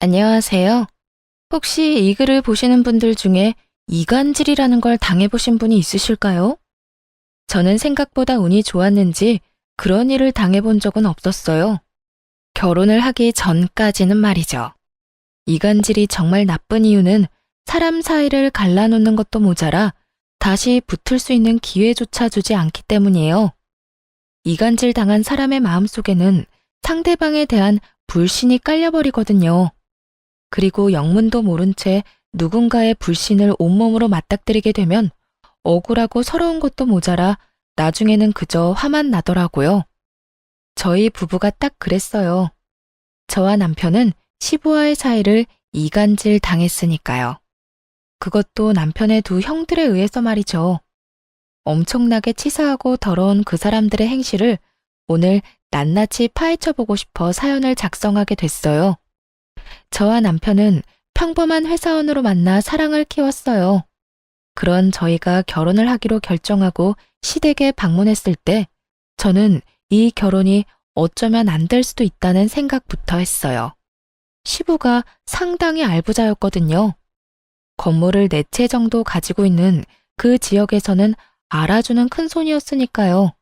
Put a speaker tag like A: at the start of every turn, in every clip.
A: 안녕하세요. 혹시 이 글을 보시는 분들 중에 이간질이라는 걸 당해보신 분이 있으실까요? 저는 생각보다 운이 좋았는지 그런 일을 당해본 적은 없었어요. 결혼을 하기 전까지는 말이죠. 이간질이 정말 나쁜 이유는 사람 사이를 갈라놓는 것도 모자라 다시 붙을 수 있는 기회조차 주지 않기 때문이에요. 이간질 당한 사람의 마음속에는 상대방에 대한 불신이 깔려버리거든요. 그리고 영문도 모른 채 누군가의 불신을 온몸으로 맞닥뜨리게 되면 억울하고 서러운 것도 모자라 나중에는 그저 화만 나더라고요. 저희 부부가 딱 그랬어요. 저와 남편은 시부와의 사이를 이간질 당했으니까요. 그것도 남편의 두 형들에 의해서 말이죠. 엄청나게 치사하고 더러운 그 사람들의 행실을 오늘 낱낱이 파헤쳐보고 싶어 사연을 작성하게 됐어요. 저와 남편은 평범한 회사원으로 만나 사랑을 키웠어요. 그런 저희가 결혼을 하기로 결정하고 시댁에 방문했을 때 저는 이 결혼이 어쩌면 안 될 수도 있다는 생각부터 했어요. 시부가 상당히 알부자였거든요. 건물을 4채 정도 가지고 있는 그 지역에서는 알아주는 큰손이었으니까요.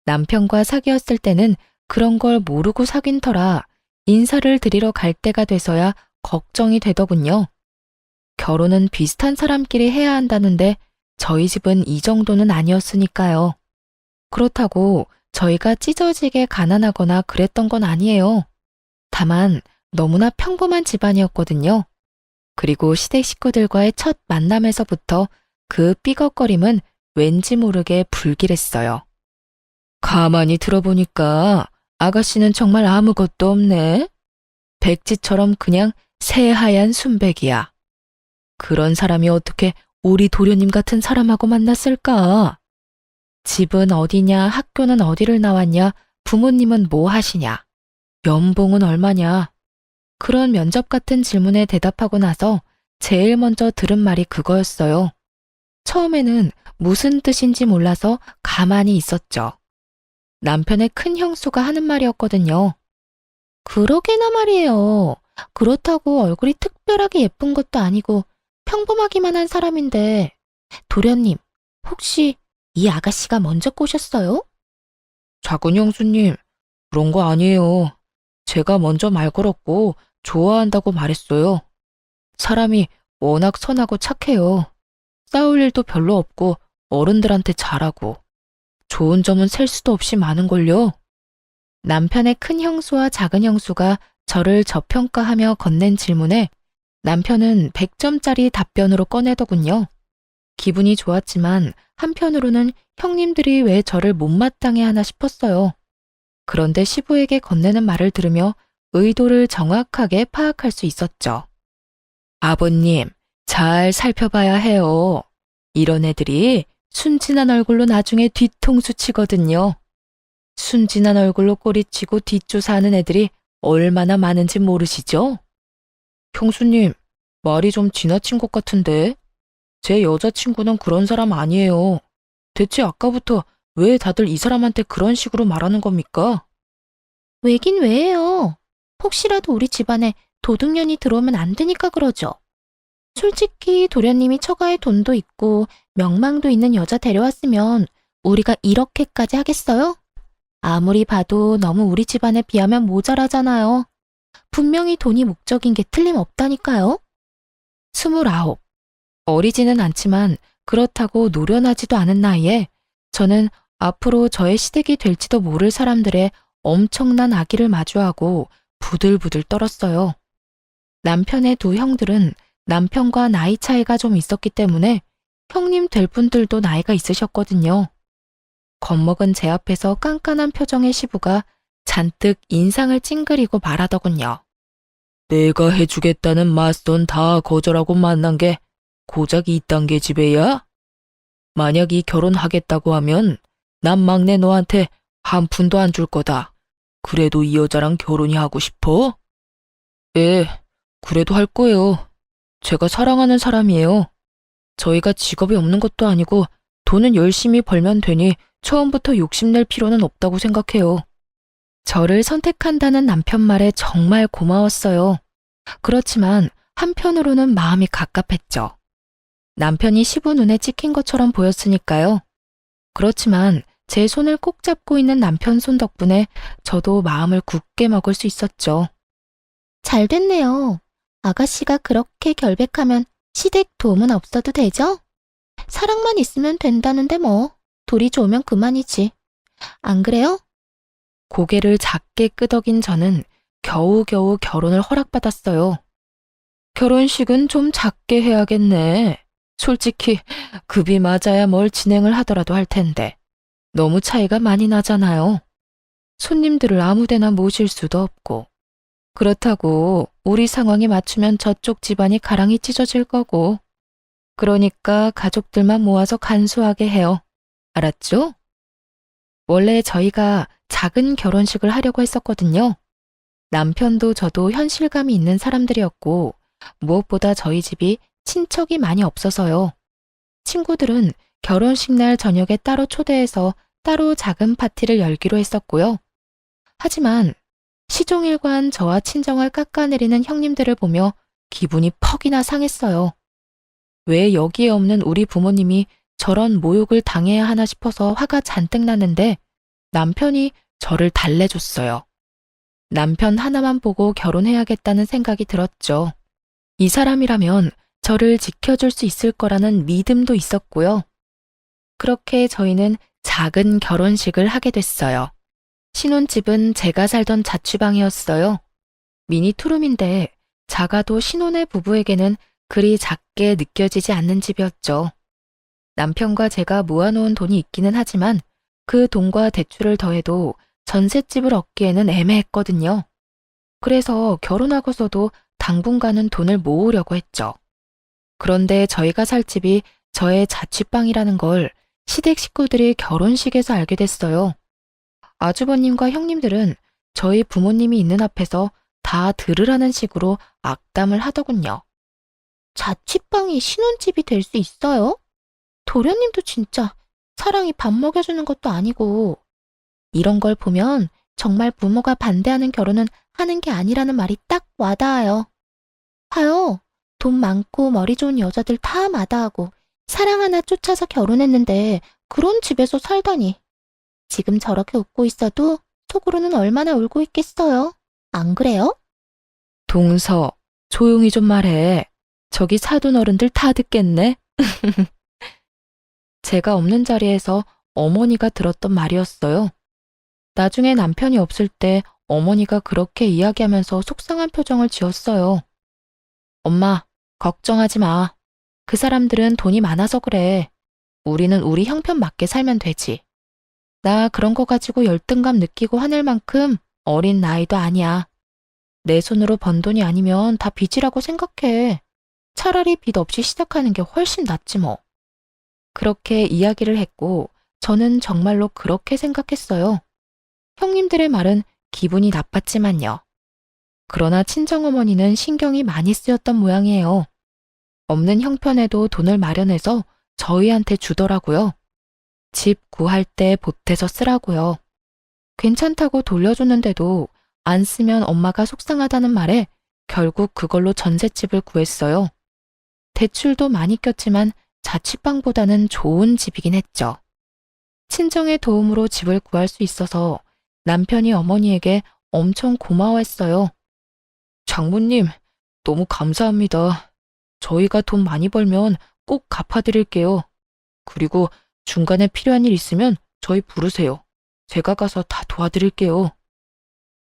A: 남편과 사귀었을 때는 그런 걸 모르고 사귄 터라 인사를 드리러 갈 때가 돼서야 걱정이 되더군요. 결혼은 비슷한 사람끼리 해야 한다는데 저희 집은 이 정도는 아니었으니까요. 그렇다고 저희가 찢어지게 가난하거나 그랬던 건 아니에요. 다만 너무나 평범한 집안이었거든요. 그리고 시댁 식구들과의 첫 만남에서부터 그 삐걱거림은 왠지 모르게 불길했어요. 가만히 들어보니까 아가씨는 정말 아무것도 없네. 백지처럼 그냥 새하얀 순백이야. 그런 사람이 어떻게 우리 도련님 같은 사람하고 만났을까? 집은 어디냐, 학교는 어디를 나왔냐, 부모님은 뭐 하시냐, 연봉은 얼마냐. 그런 면접 같은 질문에 대답하고 나서 제일 먼저 들은 말이 그거였어요. 처음에는 무슨 뜻인지 몰라서 가만히 있었죠. 남편의 큰 형수가 하는 말이었거든요. 그러게나 말이에요. 그렇다고 얼굴이 특별하게 예쁜 것도 아니고 평범하기만 한 사람인데 도련님, 혹시 이 아가씨가 먼저 꼬셨어요? 작은 형수님, 그런 거 아니에요. 제가 먼저 말 걸었고 좋아한다고 말했어요. 사람이 워낙 선하고 착해요. 싸울 일도 별로 없고 어른들한테 잘하고 좋은 점은 셀 수도 없이 많은걸요. 남편의 큰 형수와 작은 형수가 저를 저평가하며 건넨 질문에 남편은 100점짜리 답변으로 꺼내더군요. 기분이 좋았지만 한편으로는 형님들이 왜 저를 못마땅해 하나 싶었어요. 그런데 시부에게 건네는 말을 들으며 의도를 정확하게 파악할 수 있었죠. 아버님, 잘 살펴봐야 해요. 이런 애들이 순진한 얼굴로 나중에 뒤통수 치거든요. 순진한 얼굴로 꼬리치고 뒷조사하는 애들이 얼마나 많은지 모르시죠? 형수님, 말이 좀 지나친 것 같은데. 제 여자친구는 그런 사람 아니에요. 대체 아까부터 왜 다들 이 사람한테 그런 식으로 말하는 겁니까? 왜긴 왜요? 혹시라도 우리 집안에 도둑년이 들어오면 안 되니까 그러죠. 솔직히 도련님이 처가에 돈도 있고 명망도 있는 여자 데려왔으면 우리가 이렇게까지 하겠어요? 아무리 봐도 너무 우리 집안에 비하면 모자라잖아요. 분명히 돈이 목적인 게 틀림없다니까요. 29. 어리지는 않지만 그렇다고 노련하지도 않은 나이에 저는 앞으로 저의 시댁이 될지도 모를 사람들의 엄청난 악의를 마주하고 부들부들 떨었어요. 남편의 두 형들은 남편과 나이 차이가 좀 있었기 때문에 형님 될 분들도 나이가 있으셨거든요. 겁먹은 제 앞에서 깐깐한 표정의 시부가 잔뜩 인상을 찡그리고 말하더군요. 내가 해주겠다는 맞선 다 거절하고 만난 게 고작 이딴 게 집에야? 만약 이 결혼하겠다고 하면 난 막내 너한테 한 푼도 안 줄 거다. 그래도 이 여자랑 결혼이 하고 싶어? 예, 그래도 할 거예요. 제가 사랑하는 사람이에요. 저희가 직업이 없는 것도 아니고 돈은 열심히 벌면 되니 처음부터 욕심낼 필요는 없다고 생각해요. 저를 선택한다는 남편 말에 정말 고마웠어요. 그렇지만 한편으로는 마음이 갑갑했죠. 남편이 시부 눈에 찍힌 것처럼 보였으니까요. 그렇지만 제 손을 꼭 잡고 있는 남편 손 덕분에 저도 마음을 굳게 먹을 수 있었죠.
B: 잘 됐네요. 아가씨가 그렇게 결백하면 시댁 도움은 없어도 되죠? 사랑만 있으면 된다는데 뭐. 둘이 좋으면 그만이지. 안 그래요?
A: 고개를 작게 끄덕인 저는 겨우겨우 결혼을 허락받았어요. 결혼식은 좀 작게 해야겠네. 솔직히 급이 맞아야 뭘 진행을 하더라도 할 텐데 너무 차이가 많이 나잖아요. 손님들을 아무데나 모실 수도 없고 그렇다고 우리 상황에 맞추면 저쪽 집안이 가랑이 찢어질 거고 그러니까 가족들만 모아서 간소하게 해요. 알았죠? 원래 저희가 작은 결혼식을 하려고 했었거든요. 남편도 저도 현실감이 있는 사람들이었고 무엇보다 저희 집이 친척이 많이 없어서요. 친구들은 결혼식 날 저녁에 따로 초대해서 따로 작은 파티를 열기로 했었고요. 하지만 시종일관 저와 친정을 깎아내리는 형님들을 보며 기분이 퍽이나 상했어요. 왜 여기에 없는 우리 부모님이 저런 모욕을 당해야 하나 싶어서 화가 잔뜩 났는데 남편이 저를 달래줬어요. 남편 하나만 보고 결혼해야겠다는 생각이 들었죠. 이 사람이라면 저를 지켜줄 수 있을 거라는 믿음도 있었고요. 그렇게 저희는 작은 결혼식을 하게 됐어요. 신혼집은 제가 살던 자취방이었어요. 미니 투룸인데 작아도 신혼의 부부에게는 그리 작게 느껴지지 않는 집이었죠. 남편과 제가 모아놓은 돈이 있기는 하지만 그 돈과 대출을 더해도 전셋집을 얻기에는 애매했거든요. 그래서 결혼하고서도 당분간은 돈을 모으려고 했죠. 그런데 저희가 살 집이 저의 자취방이라는 걸 시댁 식구들이 결혼식에서 알게 됐어요. 아주버님과 형님들은 저희 부모님이 있는 앞에서 다 들으라는 식으로 악담을 하더군요.
B: 자취방이 신혼집이 될 수 있어요? 도련님도 진짜 사랑이 밥 먹여주는 것도 아니고. 이런 걸 보면 정말 부모가 반대하는 결혼은 하는 게 아니라는 말이 딱 와닿아요. 봐요. 돈 많고 머리 좋은 여자들 다 마다하고 사랑 하나 쫓아서 결혼했는데 그런 집에서 살다니. 지금 저렇게 웃고 있어도 속으로는 얼마나 울고 있겠어요. 안 그래요?
A: 동서, 조용히 좀 말해. 저기 사돈 어른들 다 듣겠네. 제가 없는 자리에서 어머니가 들었던 말이었어요. 나중에 남편이 없을 때 어머니가 그렇게 이야기하면서 속상한 표정을 지었어요. 엄마, 걱정하지 마. 그 사람들은 돈이 많아서 그래. 우리는 우리 형편 맞게 살면 되지. 나 그런 거 가지고 열등감 느끼고 화낼 만큼 어린 나이도 아니야. 내 손으로 번 돈이 아니면 다 빚이라고 생각해. 차라리 빚 없이 시작하는 게 훨씬 낫지 뭐. 그렇게 이야기를 했고 저는 정말로 그렇게 생각했어요. 형님들의 말은 기분이 나빴지만요. 그러나 친정어머니는 신경이 많이 쓰였던 모양이에요. 없는 형편에도 돈을 마련해서 저희한테 주더라고요. 집 구할 때 보태서 쓰라고요. 괜찮다고 돌려줬는데도 안 쓰면 엄마가 속상하다는 말에 결국 그걸로 전셋집을 구했어요. 대출도 많이 꼈지만 자취방보다는 좋은 집이긴 했죠. 친정의 도움으로 집을 구할 수 있어서 남편이 어머니에게 엄청 고마워했어요. 장모님, 너무 감사합니다. 저희가 돈 많이 벌면 꼭 갚아드릴게요. 그리고 중간에 필요한 일 있으면 저희 부르세요. 제가 가서 다 도와드릴게요.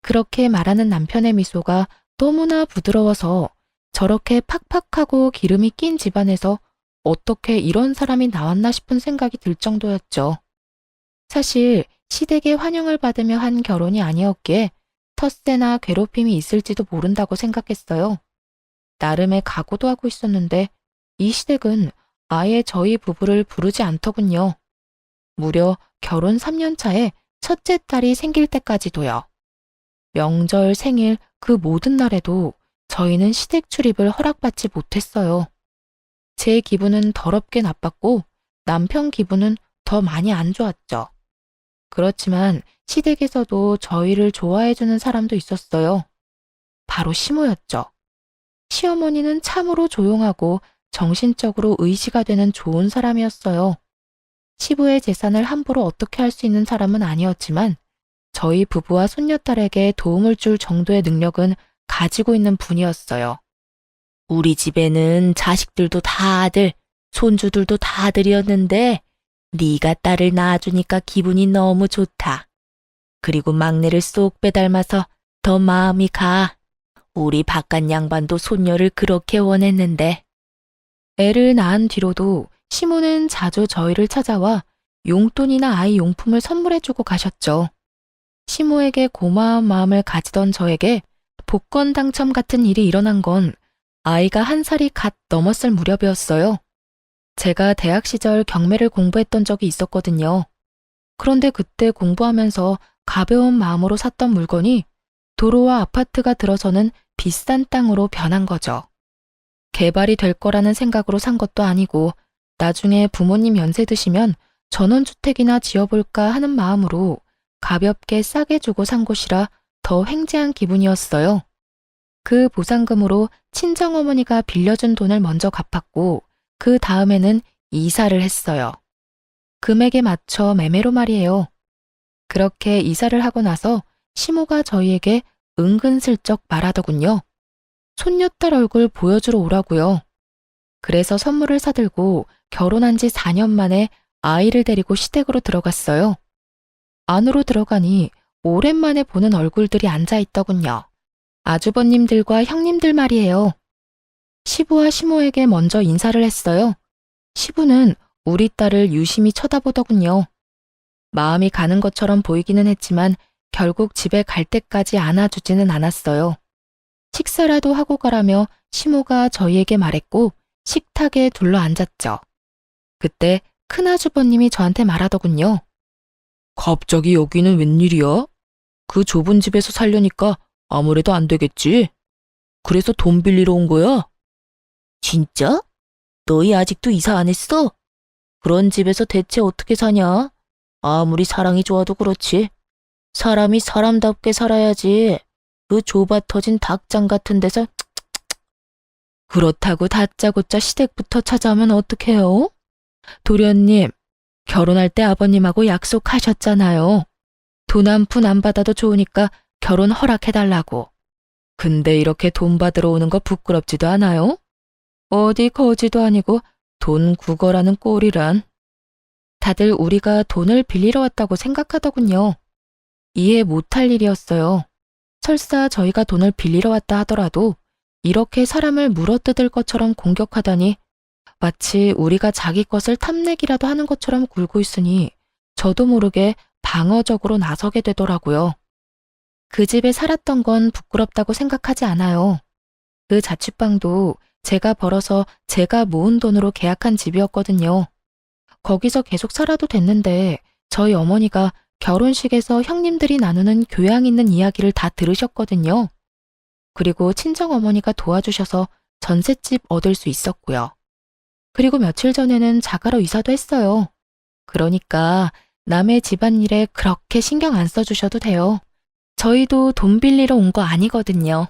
A: 그렇게 말하는 남편의 미소가 너무나 부드러워서 저렇게 팍팍하고 기름이 낀 집안에서 어떻게 이런 사람이 나왔나 싶은 생각이 들 정도였죠. 사실 시댁의 환영을 받으며 한 결혼이 아니었기에 텃세나 괴롭힘이 있을지도 모른다고 생각했어요. 나름의 각오도 하고 있었는데 이 시댁은 아예 저희 부부를 부르지 않더군요. 무려 결혼 3년 차에 첫째 딸이 생길 때까지도요. 명절, 생일 그 모든 날에도 저희는 시댁 출입을 허락받지 못했어요. 제 기분은 더럽게 나빴고 남편 기분은 더 많이 안 좋았죠. 그렇지만 시댁에서도 저희를 좋아해주는 사람도 있었어요. 바로 시모였죠. 시어머니는 참으로 조용하고 정신적으로 의지가 되는 좋은 사람이었어요. 시부의 재산을 함부로 어떻게 할 수 있는 사람은 아니었지만 저희 부부와 손녀딸에게 도움을 줄 정도의 능력은 가지고 있는 분이었어요. 우리 집에는 자식들도 다 아들, 손주들도 다 아들이었는데 네가 딸을 낳아주니까 기분이 너무 좋다. 그리고 막내를 쏙 빼닮아서 더 마음이 가. 우리 바깥 양반도 손녀를 그렇게 원했는데. 애를 낳은 뒤로도 시모는 자주 저희를 찾아와 용돈이나 아이 용품을 선물해주고 가셨죠. 시모에게 고마운 마음을 가지던 저에게 복권 당첨 같은 일이 일어난 건 아이가 1살이 갓 넘었을 무렵이었어요. 제가 대학 시절 경매를 공부했던 적이 있었거든요. 그런데 그때 공부하면서 가벼운 마음으로 샀던 물건이 도로와 아파트가 들어서는 비싼 땅으로 변한 거죠. 개발이 될 거라는 생각으로 산 것도 아니고 나중에 부모님 연세 드시면 전원주택이나 지어볼까 하는 마음으로 가볍게 싸게 주고 산 곳이라 더 횡재한 기분이었어요. 그 보상금으로 친정어머니가 빌려준 돈을 먼저 갚았고 그 다음에는 이사를 했어요. 금액에 맞춰 매매로 말이에요. 그렇게 이사를 하고 나서 시모가 저희에게 은근슬쩍 말하더군요. 손녀딸 얼굴 보여주러 오라고요. 그래서 선물을 사들고 결혼한 지 4년 만에 아이를 데리고 시댁으로 들어갔어요. 안으로 들어가니 오랜만에 보는 얼굴들이 앉아 있더군요. 아주버님들과 형님들 말이에요. 시부와 시모에게 먼저 인사를 했어요. 시부는 우리 딸을 유심히 쳐다보더군요. 마음이 가는 것처럼 보이기는 했지만 결국 집에 갈 때까지 안아주지는 않았어요. 식사라도 하고 가라며 시모가 저희에게 말했고 식탁에 둘러앉았죠. 그때 큰아주버님이 저한테 말하더군요. 갑자기 여기는 웬일이야? 그 좁은 집에서 살려니까 아무래도 안 되겠지? 그래서 돈 빌리러 온 거야? 진짜? 너희 아직도 이사 안 했어? 그런 집에서 대체 어떻게 사냐? 아무리 사랑이 좋아도 그렇지. 사람이 사람답게 살아야지. 그 좁아 터진 닭장 같은 데서 그렇다고 다짜고짜 시댁부터 찾아오면 어떡해요? 도련님, 결혼할 때 아버님하고 약속하셨잖아요. 돈 한 푼 안 받아도 좋으니까 결혼 허락해달라고. 근데 이렇게 돈 받으러 오는 거 부끄럽지도 않아요? 어디 거지도 아니고 돈 구걸하는 꼴이란. 다들 우리가 돈을 빌리러 왔다고 생각하더군요. 이해 못할 일이었어요. 설사 저희가 돈을 빌리러 왔다 하더라도 이렇게 사람을 물어뜯을 것처럼 공격하다니 마치 우리가 자기 것을 탐내기라도 하는 것처럼 굴고 있으니 저도 모르게 방어적으로 나서게 되더라고요. 그 집에 살았던 건 부끄럽다고 생각하지 않아요. 그 자취방도 제가 벌어서 제가 모은 돈으로 계약한 집이었거든요. 거기서 계속 살아도 됐는데 저희 어머니가 결혼식에서 형님들이 나누는 교양 있는 이야기를 다 들으셨거든요. 그리고 친정어머니가 도와주셔서 전셋집 얻을 수 있었고요. 그리고 며칠 전에는 자가로 이사도 했어요. 그러니까 남의 집안일에 그렇게 신경 안 써주셔도 돼요. 저희도 돈 빌리러 온 거 아니거든요.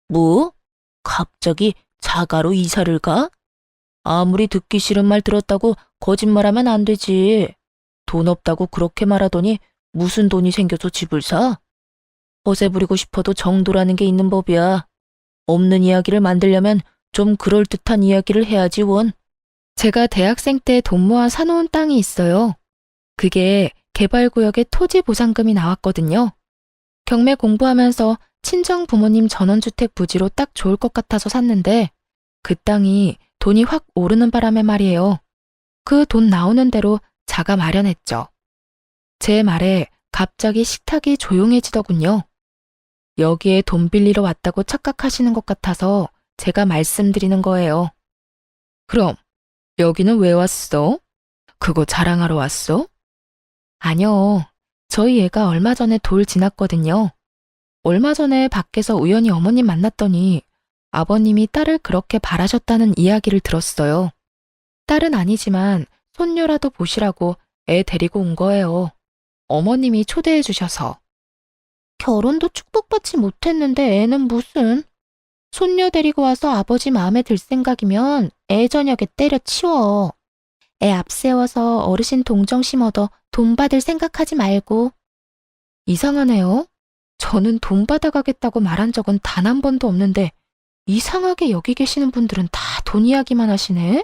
A: 뭐? 갑자기 자가로 이사를 가? 아무리 듣기 싫은 말 들었다고 거짓말하면 안 되지. 돈 없다고 그렇게 말하더니 무슨 돈이 생겨서 집을 사? 허세 부리고 싶어도 정도라는 게 있는 법이야. 없는 이야기를 만들려면 좀 그럴듯한 이야기를 해야지 원. 제가 대학생 때 돈 모아 사놓은 땅이 있어요. 그게 개발구역에 토지 보상금이 나왔거든요. 경매 공부하면서 친정 부모님 전원주택 부지로 딱 좋을 것 같아서 샀는데 그 땅이 돈이 확 오르는 바람에 말이에요. 그 돈 나오는 대로 자가 마련했죠. 제 말에 갑자기 식탁이 조용해지더군요. 여기에 돈 빌리러 왔다고 착각하시는 것 같아서 제가 말씀드리는 거예요. 그럼 여기는 왜 왔어? 그거 자랑하러 왔어? 아니요. 저희 애가 얼마 전에 돌 지났거든요. 얼마 전에 밖에서 우연히 어머님 만났더니 아버님이 딸을 그렇게 바라셨다는 이야기를 들었어요. 딸은 아니지만 손녀라도 보시라고 애 데리고 온 거예요. 어머님이 초대해 주셔서. 결혼도 축복받지 못했는데 애는 무슨.
B: 손녀 데리고 와서 아버지 마음에 들 생각이면 애 저녁에 때려치워. 애 앞세워서 어르신 동정심 얻어 돈 받을 생각하지 말고.
A: 이상하네요. 저는 돈 받아가겠다고 말한 적은 단 한 번도 없는데 이상하게 여기 계시는 분들은 다 돈 이야기만 하시네?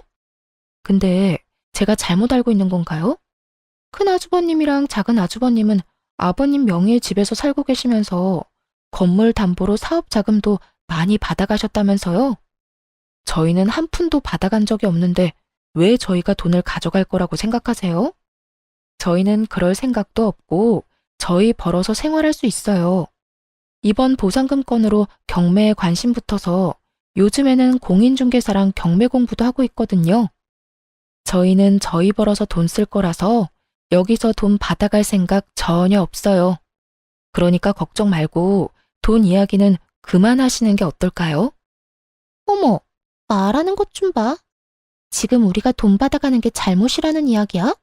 A: 근데 제가 잘못 알고 있는 건가요? 큰아주버님이랑 작은아주버님은 아버님 명의의 집에서 살고 계시면서 건물 담보로 사업 자금도 많이 받아가셨다면서요? 저희는 한 푼도 받아간 적이 없는데 왜 저희가 돈을 가져갈 거라고 생각하세요? 저희는 그럴 생각도 없고 저희 벌어서 생활할 수 있어요. 이번 보상금 건으로 경매에 관심 붙어서 요즘에는 공인중개사랑 경매 공부도 하고 있거든요. 저희는 저희 벌어서 돈 쓸 거라서 여기서 돈 받아갈 생각 전혀 없어요. 그러니까 걱정 말고 돈 이야기는 그만하시는 게 어떨까요?
B: 어머, 말하는 것 좀 봐. 지금 우리가 돈 받아가는 게 잘못이라는 이야기야?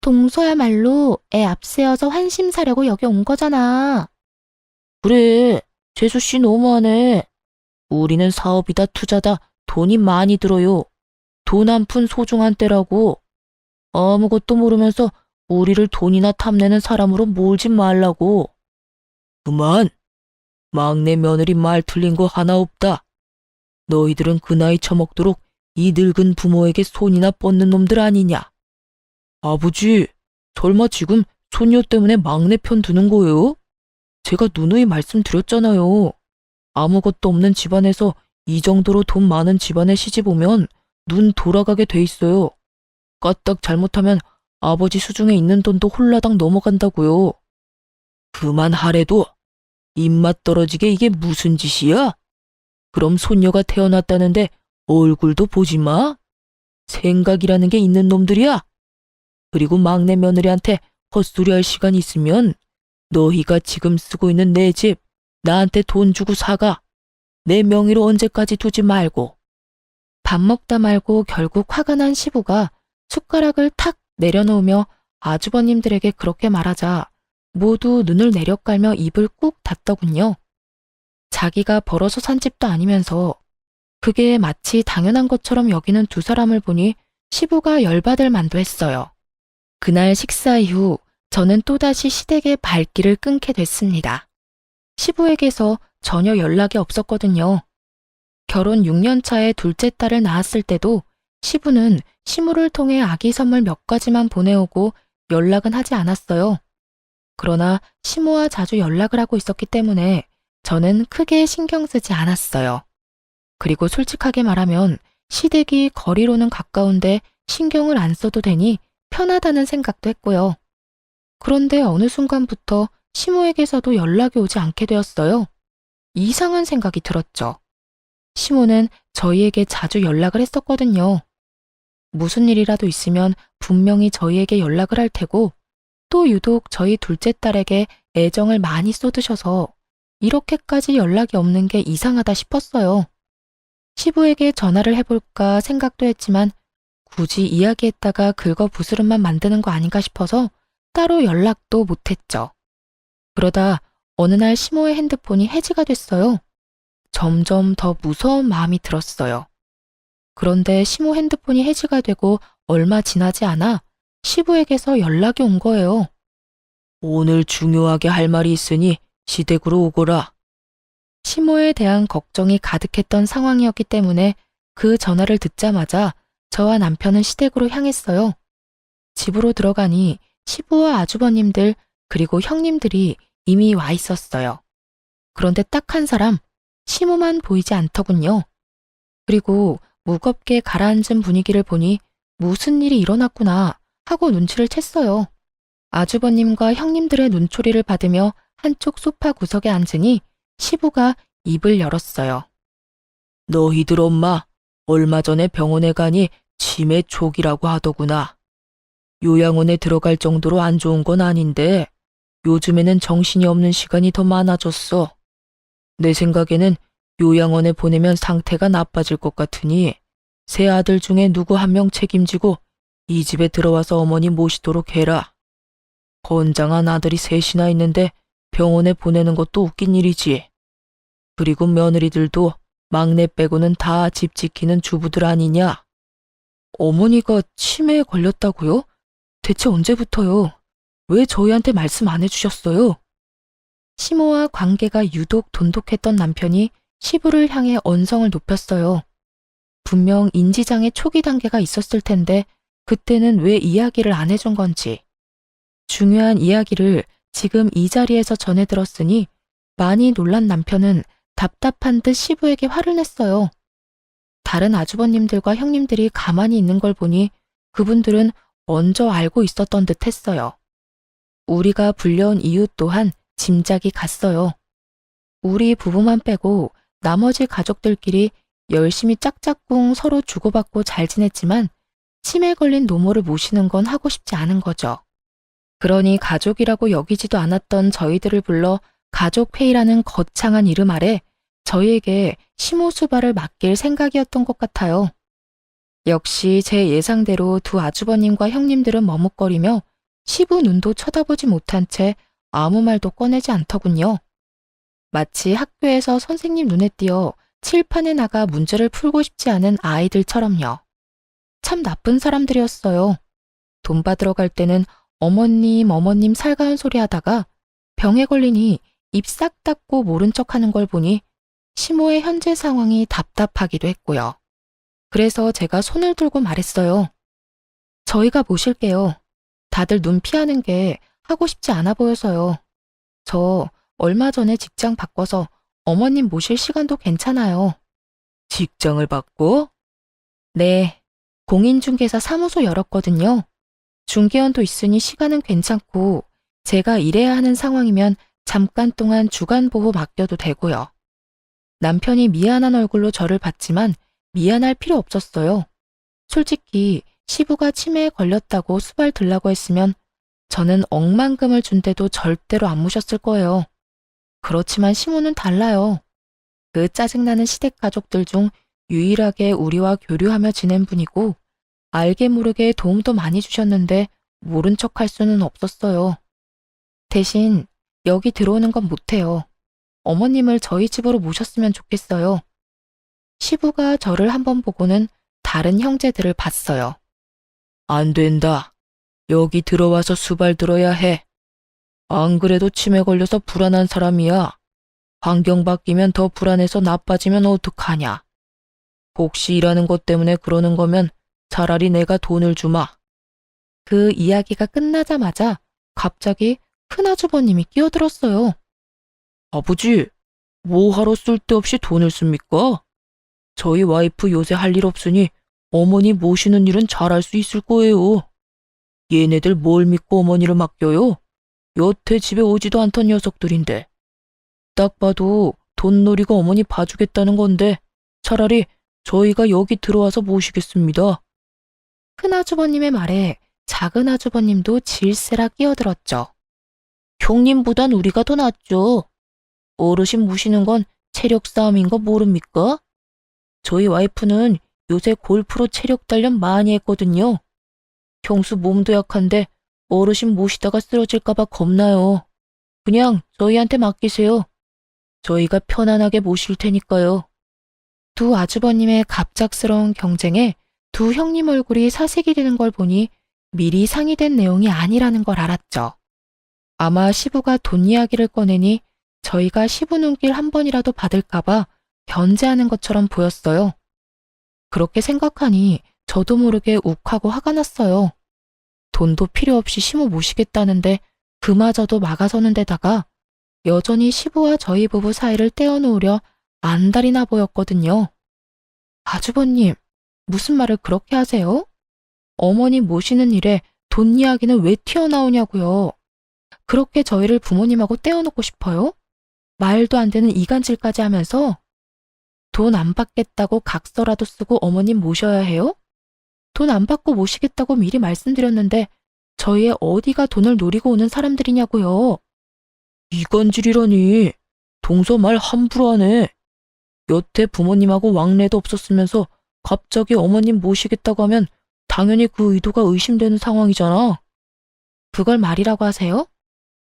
B: 동서야말로 애 앞세워서 환심 사려고 여기 온 거잖아.
C: 그래, 재수씨 너무하네. 우리는 사업이다 투자다 돈이 많이 들어요. 돈 한 푼 소중한 때라고. 아무것도 모르면서 우리를 돈이나 탐내는 사람으로 몰지 말라고. 그만. 막내 며느리 말 틀린 거 하나 없다. 너희들은 그 나이 처먹도록 이 늙은 부모에게 손이나 뻗는 놈들 아니냐. 아버지, 설마 지금 손녀 때문에 막내 편 드는 거예요? 제가 누누이 말씀드렸잖아요. 아무것도 없는 집안에서 이 정도로 돈 많은 집안에 시집 오면 눈 돌아가게 돼 있어요. 까딱 잘못하면 아버지 수중에 있는 돈도 홀라당 넘어간다고요. 그만하래도 입맛 떨어지게 이게 무슨 짓이야? 그럼 손녀가 태어났다는데 얼굴도 보지 마? 생각이라는 게 있는 놈들이야? 그리고 막내 며느리한테 헛소리할 시간 있으면 너희가 지금 쓰고 있는 내 집 나한테 돈 주고 사가. 내 명의로 언제까지 두지 말고.
A: 밥 먹다 말고 결국 화가 난 시부가 숟가락을 탁 내려놓으며 아주버님들에게 그렇게 말하자 모두 눈을 내려깔며 입을 꾹 닫더군요. 자기가 벌어서 산 집도 아니면서 그게 마치 당연한 것처럼 여기는 두 사람을 보니 시부가 열받을 만도 했어요. 그날 식사 이후 저는 또다시 시댁의 발길을 끊게 됐습니다. 시부에게서 전혀 연락이 없었거든요. 결혼 6년 차에 둘째 딸을 낳았을 때도 시부는 시무를 통해 아기 선물 몇 가지만 보내오고 연락은 하지 않았어요. 그러나 시무와 자주 연락을 하고 있었기 때문에 저는 크게 신경 쓰지 않았어요. 그리고 솔직하게 말하면 시댁이 거리로는 가까운데 신경을 안 써도 되니 편하다는 생각도 했고요. 그런데 어느 순간부터 시모에게서도 연락이 오지 않게 되었어요. 이상한 생각이 들었죠. 시모는 저희에게 자주 연락을 했었거든요. 무슨 일이라도 있으면 분명히 저희에게 연락을 할 테고 또 유독 저희 둘째 딸에게 애정을 많이 쏟으셔서 이렇게까지 연락이 없는 게 이상하다 싶었어요. 시부에게 전화를 해볼까 생각도 했지만 굳이 이야기했다가 긁어부스럼만 만드는 거 아닌가 싶어서 따로 연락도 못했죠. 그러다 어느 날 시모의 핸드폰이 해지가 됐어요. 점점 더 무서운 마음이 들었어요. 그런데 시모 핸드폰이 해지가 되고 얼마 지나지 않아 시부에게서 연락이 온 거예요.
C: 오늘 중요하게 할 말이 있으니 시댁으로 오거라.
A: 시모에 대한 걱정이 가득했던 상황이었기 때문에 그 전화를 듣자마자 저와 남편은 시댁으로 향했어요. 집으로 들어가니 시부와 아주버님들 그리고 형님들이 이미 와 있었어요. 그런데 딱 한 사람, 시모만 보이지 않더군요. 그리고 무겁게 가라앉은 분위기를 보니 무슨 일이 일어났구나 하고 눈치를 챘어요. 아주버님과 형님들의 눈초리를 받으며 한쪽 소파 구석에 앉으니 시부가 입을 열었어요.
C: 너희들 엄마 얼마 전에 병원에 가니 치매 초기라고 하더구나. 요양원에 들어갈 정도로 안 좋은 건 아닌데 요즘에는 정신이 없는 시간이 더 많아졌어. 내 생각에는 요양원에 보내면 상태가 나빠질 것 같으니 세 아들 중에 누구 한 명 책임지고 이 집에 들어와서 어머니 모시도록 해라. 건장한 아들이 셋이나 있는데 병원에 보내는 것도 웃긴 일이지. 그리고 며느리들도 막내 빼고는 다 집 지키는 주부들 아니냐?
A: 어머니가 치매에 걸렸다고요? 대체 언제부터요? 왜 저희한테 말씀 안 해주셨어요? 시모와 관계가 유독 돈독했던 남편이 시부를 향해 언성을 높였어요. 분명 인지장애 초기 단계가 있었을 텐데 그때는 왜 이야기를 안 해준 건지. 중요한 이야기를 지금 이 자리에서 전해 들었으니 많이 놀란 남편은 답답한 듯 시부에게 화를 냈어요. 다른 아주버님들과 형님들이 가만히 있는 걸 보니 그분들은 먼저 알고 있었던 듯 했어요. 우리가 불려온 이유 또한 짐작이 갔어요. 우리 부부만 빼고 나머지 가족들끼리 열심히 짝짝꿍 서로 주고받고 잘 지냈지만 치매 걸린 노모를 모시는 건 하고 싶지 않은 거죠. 그러니 가족이라고 여기지도 않았던 저희들을 불러 가족회의라는 거창한 이름 아래 저희에게 시모수발을 맡길 생각이었던 것 같아요. 역시 제 예상대로 두 아주버님과 형님들은 머뭇거리며 시부 눈도 쳐다보지 못한 채 아무 말도 꺼내지 않더군요. 마치 학교에서 선생님 눈에 띄어 칠판에 나가 문제를 풀고 싶지 않은 아이들처럼요. 참 나쁜 사람들이었어요. 돈 받으러 갈 때는 어머님 살가운 소리 하다가 병에 걸리니 입 싹 닫고 모른 척 하는 걸 보니 시모의 현재 상황이 답답하기도 했고요. 그래서 제가 손을 들고 말했어요. 저희가 모실게요. 다들 눈 피하는 게 하고 싶지 않아 보여서요. 저 얼마 전에 직장 바꿔서 어머님 모실 시간도 괜찮아요.
C: 직장을 바꿔?
A: 네, 공인중개사 사무소 열었거든요. 중개원도 있으니 시간은 괜찮고 제가 일해야 하는 상황이면 잠깐 동안 주간보호 맡겨도 되고요. 남편이 미안한 얼굴로 저를 봤지만 미안할 필요 없었어요. 솔직히 시부가 치매에 걸렸다고 수발 들라고 했으면 저는 억만금을 준대도 절대로 안 모셨을 거예요. 그렇지만 시모는 달라요. 그 짜증나는 시댁 가족들 중 유일하게 우리와 교류하며 지낸 분이고 알게 모르게 도움도 많이 주셨는데 모른 척 할 수는 없었어요. 대신 여기 들어오는 건 못해요. 어머님을 저희 집으로 모셨으면 좋겠어요. 시부가 저를 한번 보고는 다른 형제들을 봤어요.
C: 안 된다. 여기 들어와서 수발 들어야 해. 안 그래도 치매 걸려서 불안한 사람이야. 환경 바뀌면 더 불안해서 나빠지면 어떡하냐. 혹시 일하는 것 때문에 그러는 거면 차라리 내가 돈을 주마.
A: 그 이야기가 끝나자마자 갑자기 큰아주버님이 끼어들었어요.
C: 아버지, 뭐하러 쓸데없이 돈을 씁니까? 저희 와이프 요새 할 일 없으니 어머니 모시는 일은 잘할 수 있을 거예요. 얘네들 뭘 믿고 어머니를 맡겨요? 여태 집에 오지도 않던 녀석들인데. 딱 봐도 돈 노리고 어머니 봐주겠다는 건데 차라리 저희가 여기 들어와서 모시겠습니다.
A: 큰아주버님의 말에 작은아주버님도 질세라 끼어들었죠.
C: 형님보단 우리가 더 낫죠. 어르신 모시는 건 체력 싸움인 거 모릅니까? 저희 와이프는 요새 골프로 체력 단련 많이 했거든요. 형수 몸도 약한데 어르신 모시다가 쓰러질까봐 겁나요. 그냥 저희한테 맡기세요. 저희가 편안하게 모실 테니까요.
A: 두 아주버님의 갑작스러운 경쟁에 두 형님 얼굴이 사색이 되는 걸 보니 미리 상의된 내용이 아니라는 걸 알았죠. 아마 시부가 돈 이야기를 꺼내니 저희가 시부 눈길 한 번이라도 받을까봐 견제하는 것처럼 보였어요. 그렇게 생각하니 저도 모르게 욱하고 화가 났어요. 돈도 필요 없이 시모 모시겠다는데 그마저도 막아서는 데다가 여전히 시부와 저희 부부 사이를 떼어놓으려 안달이나 보였거든요. 아주버님, 무슨 말을 그렇게 하세요? 어머니 모시는 일에 돈 이야기는 왜 튀어나오냐고요. 그렇게 저희를 부모님하고 떼어놓고 싶어요? 말도 안 되는 이간질까지 하면서 돈 안 받겠다고 각서라도 쓰고 어머님 모셔야 해요? 돈 안 받고 모시겠다고 미리 말씀드렸는데 저희의 어디가 돈을 노리고 오는 사람들이냐고요.
C: 이간질이라니. 동서 말 함부로 하네. 여태 부모님하고 왕래도 없었으면서 갑자기 어머님 모시겠다고 하면 당연히 그 의도가 의심되는 상황이잖아.
A: 그걸 말이라고 하세요?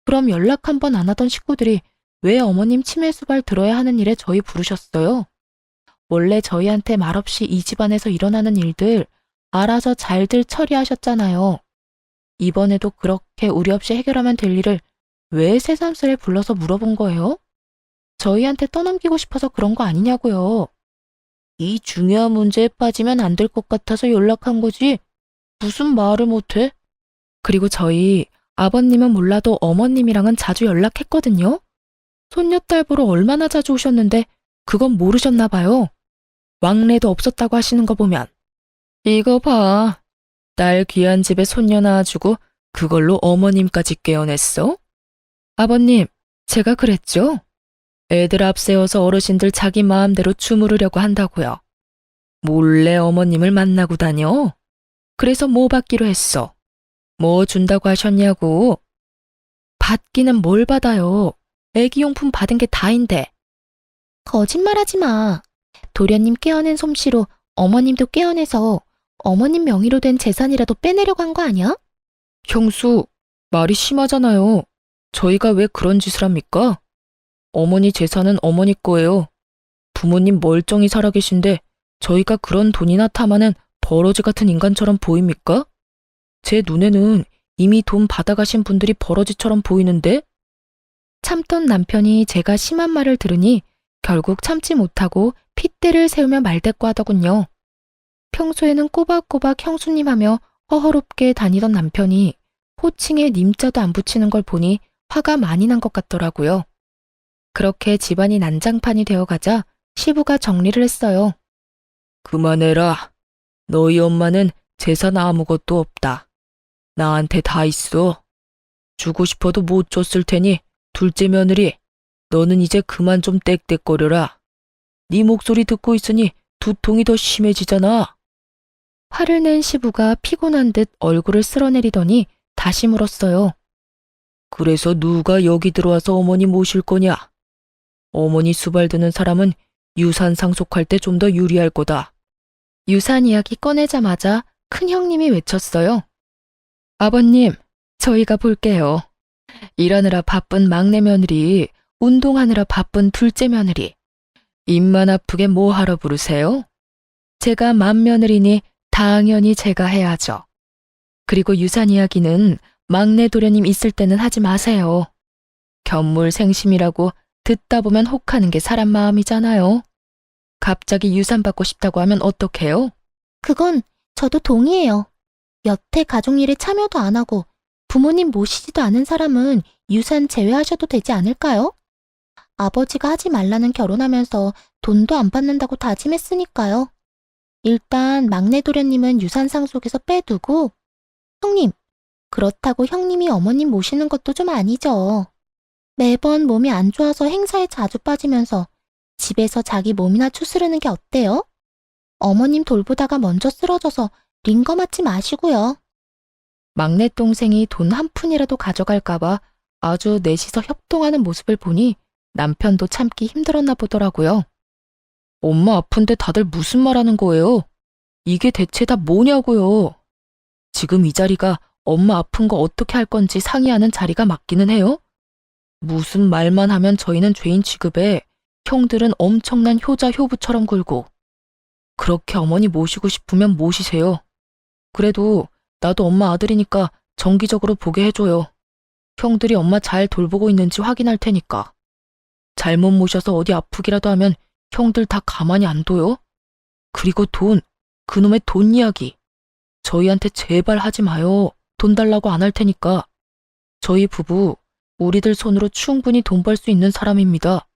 A: 그럼 연락 한 번 안 하던 식구들이 왜 어머님 치매 수발 들어야 하는 일에 저희 부르셨어요?
C: 원래 저희한테 말없이 이 집안에서 일어나는 일들 알아서 잘들 처리하셨잖아요. 이번에도 그렇게 우리 없이 해결하면 될 일을 왜 새삼스레 불러서 물어본 거예요? 저희한테 떠넘기고 싶어서 그런 거 아니냐고요. 이 중요한 문제에 빠지면 안 될 것 같아서 연락한 거지. 무슨 말을 못해?
A: 그리고 저희 아버님은 몰라도 어머님이랑은 자주 연락했거든요. 손녀딸 보러 얼마나 자주 오셨는데 그건 모르셨나 봐요. 왕래도 없었다고 하시는 거 보면. 이거 봐. 딸 귀한 집에 손녀 낳아주고 그걸로 어머님까지 깨어냈어? 아버님, 제가 그랬죠? 애들 앞세워서 어르신들 자기 마음대로 주무르려고 한다고요. 몰래 어머님을 만나고 다녀? 그래서 뭐 받기로 했어? 뭐 준다고 하셨냐고? 받기는 뭘 받아요? 애기용품 받은 게 다인데.
B: 거짓말하지 마. 도련님 깨어낸 솜씨로 어머님도 깨어내서 어머님 명의로 된 재산이라도 빼내려고 한 거 아니야?
A: 형수, 말이 심하잖아요. 저희가 왜 그런 짓을 합니까? 어머니 재산은 어머니 거예요. 부모님 멀쩡히 살아계신데 저희가 그런 돈이나 탐하는 버러지 같은 인간처럼 보입니까? 제 눈에는 이미 돈 받아가신 분들이 버러지처럼 보이는데? 참던 남편이 제가 심한 말을 들으니 결국 참지 못하고 핏대를 세우며 말대꾸하더군요. 평소에는 꼬박꼬박 형수님 하며 허허롭게 다니던 남편이 호칭에 님자도 안 붙이는 걸 보니 화가 많이 난 것 같더라고요. 그렇게 집안이 난장판이 되어가자 시부가 정리를 했어요. 그만해라. 너희 엄마는 재산 아무것도 없다. 나한테 다 있어. 주고 싶어도 못 줬을 테니 둘째 며느리, 너는 이제 그만 좀 떽떽거려라. 네 목소리 듣고 있으니 두통이 더 심해지잖아. 화를 낸 시부가 피곤한 듯 얼굴을 쓸어내리더니 다시 물었어요. 그래서 누가 여기 들어와서 어머니 모실 거냐? 어머니 수발 드는 사람은 유산 상속할 때 좀 더 유리할 거다. 유산 이야기 꺼내자마자 큰형님이 외쳤어요. 아버님, 저희가 볼게요. 일하느라 바쁜 막내 며느리, 운동하느라 바쁜 둘째 며느리. 입만 아프게 뭐 하러 부르세요? 제가 맏며느리니 당연히 제가 해야죠. 그리고 유산 이야기는 막내 도련님 있을 때는 하지 마세요. 견물생심이라고 듣다 보면 혹하는 게 사람 마음이잖아요. 갑자기 유산 받고 싶다고 하면 어떡해요?
B: 그건 저도 동의해요. 여태 가족 일에 참여도 안 하고 부모님 모시지도 않은 사람은 유산 제외하셔도 되지 않을까요? 아버지가 하지 말라는 결혼하면서 돈도 안 받는다고 다짐했으니까요. 일단 막내 도련님은 유산 상속에서 빼두고 형님, 그렇다고 형님이 어머님 모시는 것도 좀 아니죠. 매번 몸이 안 좋아서 행사에 자주 빠지면서 집에서 자기 몸이나 추스르는 게 어때요? 어머님 돌보다가 먼저 쓰러져서 링거 맞지 마시고요.
A: 막내 동생이 돈 한 푼이라도 가져갈까봐 아주 넷이서 협동하는 모습을 보니 남편도 참기 힘들었나 보더라고요. 엄마 아픈데 다들 무슨 말 하는 거예요? 이게 대체 다 뭐냐고요? 지금 이 자리가 엄마 아픈 거 어떻게 할 건지 상의하는 자리가 맞기는 해요? 무슨 말만 하면 저희는 죄인 취급에 형들은 엄청난 효자 효부처럼 굴고. 그렇게 어머니 모시고 싶으면 모시세요. 그래도 나도 엄마 아들이니까 정기적으로 보게 해줘요. 형들이 엄마 잘 돌보고 있는지 확인할 테니까. 잘못 모셔서 어디 아프기라도 하면 형들 다 가만히 안 둬요? 그리고 돈, 그놈의 돈 이야기. 저희한테 제발 하지 마요. 돈 달라고 안 할 테니까. 저희 부부, 우리들 손으로 충분히 돈 벌 수 있는 사람입니다.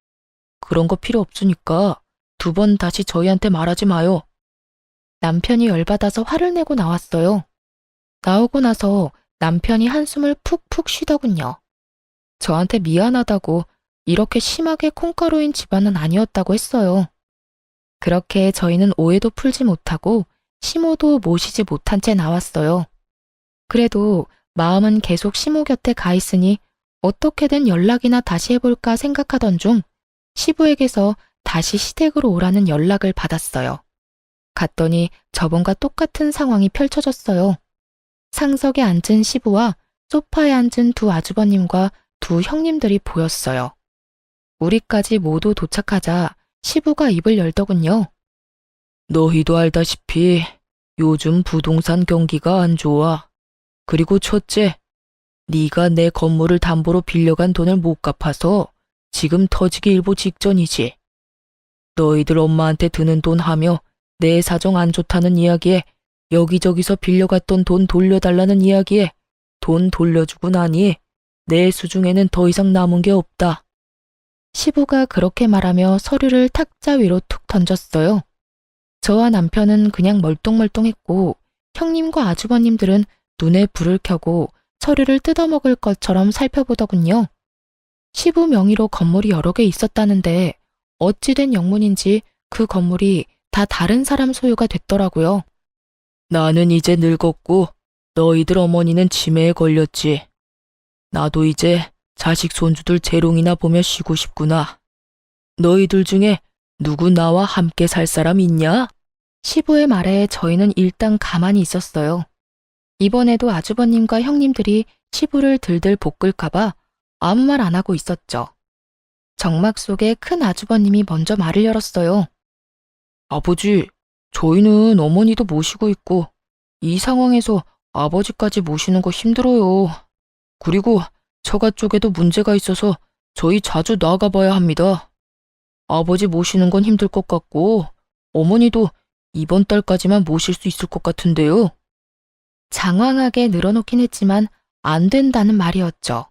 A: 그런 거 필요 없으니까 두 번 다시 저희한테 말하지 마요. 남편이 열받아서 화를 내고 나왔어요. 나오고 나서 남편이 한숨을 푹푹 쉬더군요. 저한테 미안하다고 이렇게 심하게 콩가루인 집안은 아니었다고 했어요. 그렇게 저희는 오해도 풀지 못하고 시모도 모시지 못한 채 나왔어요. 그래도 마음은 계속 시모 곁에 가 있으니 어떻게든 연락이나 다시 해볼까 생각하던 중 시부에게서 다시 시댁으로 오라는 연락을 받았어요. 갔더니 저번과 똑같은 상황이 펼쳐졌어요. 상석에 앉은 시부와 소파에 앉은 두 아주버님과 두 형님들이 보였어요. 우리까지 모두 도착하자 시부가 입을 열더군요.
C: 너희도 알다시피 요즘 부동산 경기가 안 좋아. 그리고 첫째, 네가 내 건물을 담보로 빌려간 돈을 못 갚아서 지금 터지기 일보 직전이지. 너희들 엄마한테 드는 돈 하며 내 사정 안 좋다는 이야기에 여기저기서 빌려갔던 돈 돌려달라는 이야기에 돈 돌려주고 나니 내 수중에는 더 이상 남은 게 없다.
A: 시부가 그렇게 말하며 서류를 탁자 위로 툭 던졌어요. 저와 남편은 그냥 멀뚱멀뚱했고 형님과 아주버님들은 눈에 불을 켜고 서류를 뜯어먹을 것처럼 살펴보더군요. 시부 명의로 건물이 여러 개 있었다는데 어찌된 영문인지 그 건물이 다 다른 사람 소유가 됐더라고요.
C: 나는 이제 늙었고 너희들 어머니는 치매에 걸렸지. 나도 이제 자식 손주들 재롱이나 보며 쉬고 싶구나. 너희들 중에 누구 나와 함께 살 사람 있냐?
A: 시부의 말에 저희는 일단 가만히 있었어요. 이번에도 아주버님과 형님들이 시부를 들들 볶을까봐 아무 말 안 하고 있었죠. 정막 속에 큰 아주버님이 먼저 말을 열었어요.
C: 아버지, 저희는 어머니도 모시고 있고 이 상황에서 아버지까지 모시는 거 힘들어요. 그리고 처가 쪽에도 문제가 있어서 저희 자주 나가봐야 합니다. 아버지 모시는 건 힘들 것 같고 어머니도 이번 달까지만 모실 수 있을 것 같은데요.
A: 장황하게 늘어놓긴 했지만 안 된다는 말이었죠.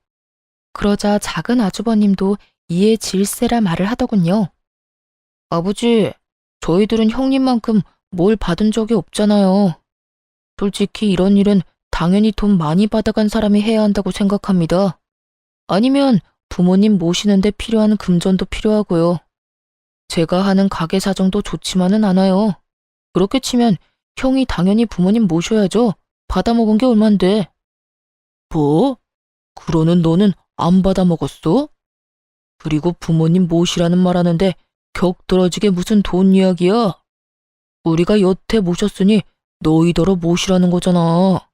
A: 그러자 작은 아주버님도 이에 질세라 말을 하더군요.
C: 아버지, 저희들은 형님만큼 뭘 받은 적이 없잖아요. 솔직히 이런 일은 당연히 돈 많이 받아간 사람이 해야 한다고 생각합니다. 아니면 부모님 모시는데 필요한 금전도 필요하고요. 제가 하는 가게 사정도 좋지만은 않아요. 그렇게 치면 형이 당연히 부모님 모셔야죠. 받아먹은 게 얼만데. 뭐? 그러는 너는 안 받아먹었어? 그리고 부모님 모시라는 말 하는데 격떨어지게 무슨 돈 이야기야? 우리가 여태 모셨으니 너희더러 모시라는 거잖아.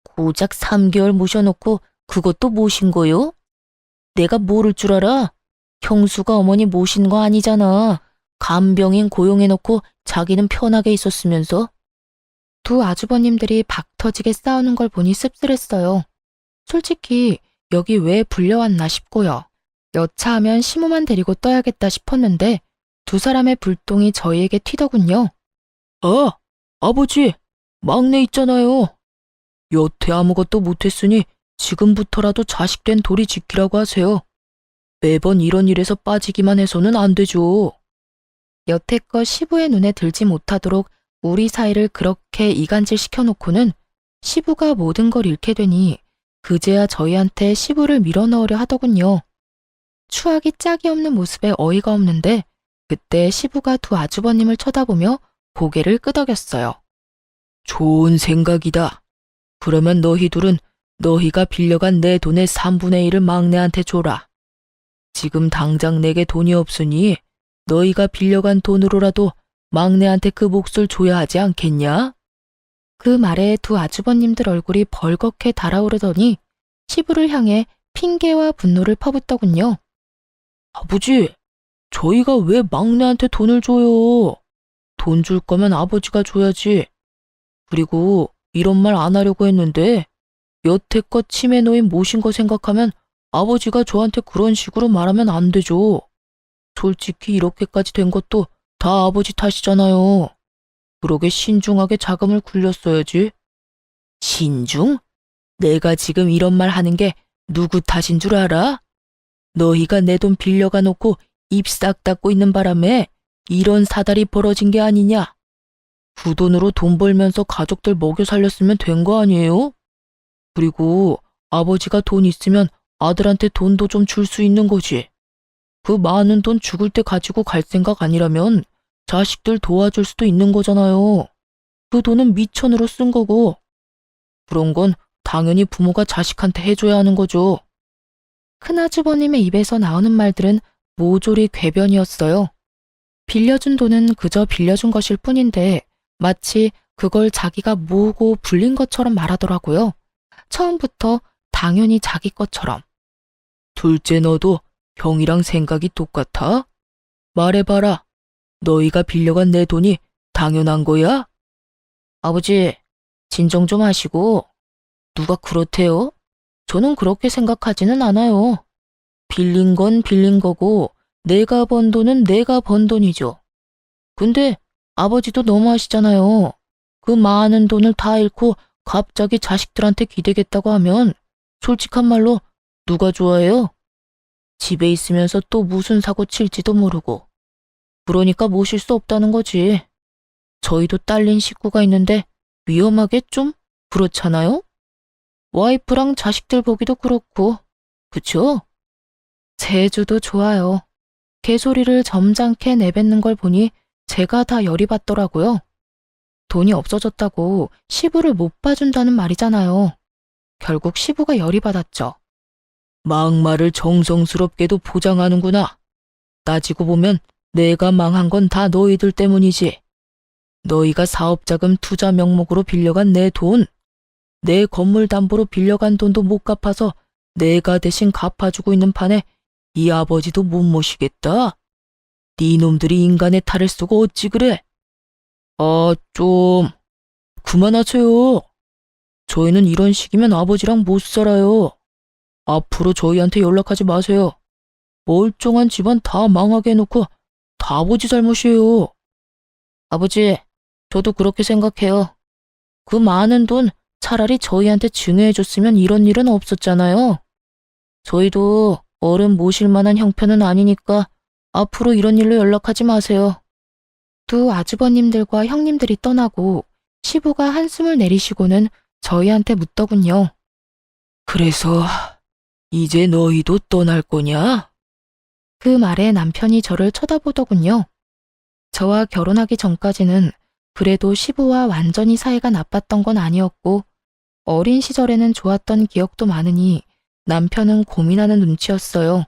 C: 고작 3개월 모셔놓고 그것도 모신 거요? 내가 모를 줄 알아? 형수가 어머니 모신 거 아니잖아. 간병인 고용해놓고 자기는 편하게 있었으면서.
A: 두 아주버님들이 박 터지게 싸우는 걸 보니 씁쓸했어요. 솔직히 여기 왜 불려왔나 싶고요. 여차하면 시모만 데리고 떠야겠다 싶었는데 두 사람의 불똥이 저희에게 튀더군요.
C: 아, 아버지, 막내 있잖아요. 여태 아무것도 못했으니 지금부터라도 자식된 도리 지키라고 하세요. 매번 이런 일에서 빠지기만 해서는 안 되죠.
A: 여태껏 시부의 눈에 들지 못하도록 우리 사이를 그렇게 이간질 시켜놓고는 시부가 모든 걸 잃게 되니 그제야 저희한테 시부를 밀어넣으려 하더군요. 추하기 짝이 없는 모습에 어이가 없는데 그때 시부가 두 아주버님을 쳐다보며 고개를 끄덕였어요.
C: 좋은 생각이다. 그러면 너희 둘은 너희가 빌려간 내 돈의 3분의 1을 막내한테 줘라. 지금 당장 내게 돈이 없으니 너희가 빌려간 돈으로라도 막내한테 그 몫을 줘야 하지 않겠냐?
A: 그 말에 두 아주버님들 얼굴이 벌겋게 달아오르더니 시부를 향해 핑계와 분노를 퍼붓더군요.
C: 아버지, 저희가 왜 막내한테 돈을 줘요? 돈 줄 거면 아버지가 줘야지. 그리고 이런 말 안 하려고 했는데 여태껏 치매 노인 모신 거 생각하면 아버지가 저한테 그런 식으로 말하면 안 되죠. 솔직히 이렇게까지 된 것도 다 아버지 탓이잖아요. 그러게 신중하게 자금을 굴렸어야지. 신중? 내가 지금 이런 말 하는 게 누구 탓인 줄 알아? 너희가 내 돈 빌려가 놓고 입 싹 닫고 있는 바람에 이런 사달이 벌어진 게 아니냐? 그 돈으로 돈 벌면서 가족들 먹여 살렸으면 된 거 아니에요? 그리고 아버지가 돈 있으면 아들한테 돈도 좀 줄 수 있는 거지. 그 많은 돈 죽을 때 가지고 갈 생각 아니라면 자식들 도와줄 수도 있는 거잖아요. 그 돈은 미천으로 쓴 거고. 그런 건 당연히 부모가 자식한테 해줘야 하는 거죠.
A: 큰아주버님의 입에서 나오는 말들은 모조리 궤변이었어요. 빌려준 돈은 그저 빌려준 것일 뿐인데 마치 그걸 자기가 모으고 불린 것처럼 말하더라고요. 처음부터 당연히 자기 것처럼.
C: 둘째 너도 형이랑 생각이 똑같아? 말해봐라. 너희가 빌려간 내 돈이 당연한 거야? 아버지, 진정 좀 하시고. 누가 그렇대요? 저는 그렇게 생각하지는 않아요. 빌린 건 빌린 거고, 내가 번 돈은 내가 번 돈이죠. 근데 아버지도 너무하시잖아요. 그 많은 돈을 다 잃고 갑자기 자식들한테 기대겠다고 하면 솔직한 말로 누가 좋아해요? 집에 있으면서 또 무슨 사고 칠지도 모르고. 그러니까 모실 수 없다는 거지. 저희도 딸린 식구가 있는데 위험하게 좀 그렇잖아요? 와이프랑 자식들 보기도 그렇고, 그쵸?
A: 제주도 좋아요. 개소리를 점잖게 내뱉는 걸 보니 제가 다 열이 받더라고요. 돈이 없어졌다고 시부를 못 봐준다는 말이잖아요. 결국 시부가 열이 받았죠.
C: 막말을 정성스럽게도 포장하는구나. 따지고 보면 내가 망한 건 다 너희들 때문이지. 너희가 사업자금 투자 명목으로 빌려간 내 돈, 내 건물 담보로 빌려간 돈도 못 갚아서 내가 대신 갚아주고 있는 판에 이 아버지도 못 모시겠다. 네 놈들이 인간의 탈을 쓰고 어찌 그래? 좀 그만하세요. 저희는 이런 식이면 아버지랑 못 살아요. 앞으로 저희한테 연락하지 마세요. 멀쩡한 집안 다 망하게 해놓고 다 아버지 잘못이에요. 아버지, 저도 그렇게 생각해요. 그 많은 돈 차라리 저희한테 증여해줬으면 이런 일은 없었잖아요. 저희도 어른 모실 만한 형편은 아니니까 앞으로 이런 일로 연락하지 마세요.
A: 두 아주버님들과 형님들이 떠나고 시부가 한숨을 내리시고는 저희한테 묻더군요.
C: 그래서 이제 너희도 떠날 거냐?
A: 그 말에 남편이 저를 쳐다보더군요. 저와 결혼하기 전까지는 그래도 시부와 완전히 사이가 나빴던 건 아니었고 어린 시절에는 좋았던 기억도 많으니 남편은 고민하는 눈치였어요.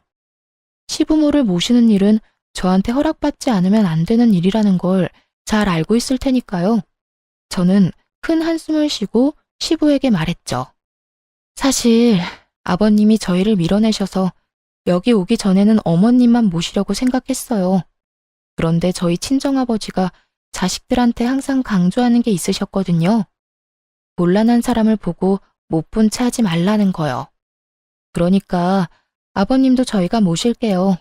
A: 시부모를 모시는 일은 저한테 허락받지 않으면 안 되는 일이라는 걸 잘 알고 있을 테니까요. 저는 큰 한숨을 쉬고 시부에게 말했죠. 사실 아버님이 저희를 밀어내셔서 여기 오기 전에는 어머님만 모시려고 생각했어요. 그런데 저희 친정아버지가 자식들한테 항상 강조하는 게 있으셨거든요. 곤란한 사람을 보고 못 본 채 하지 말라는 거요. 그러니까 아버님도 저희가 모실게요.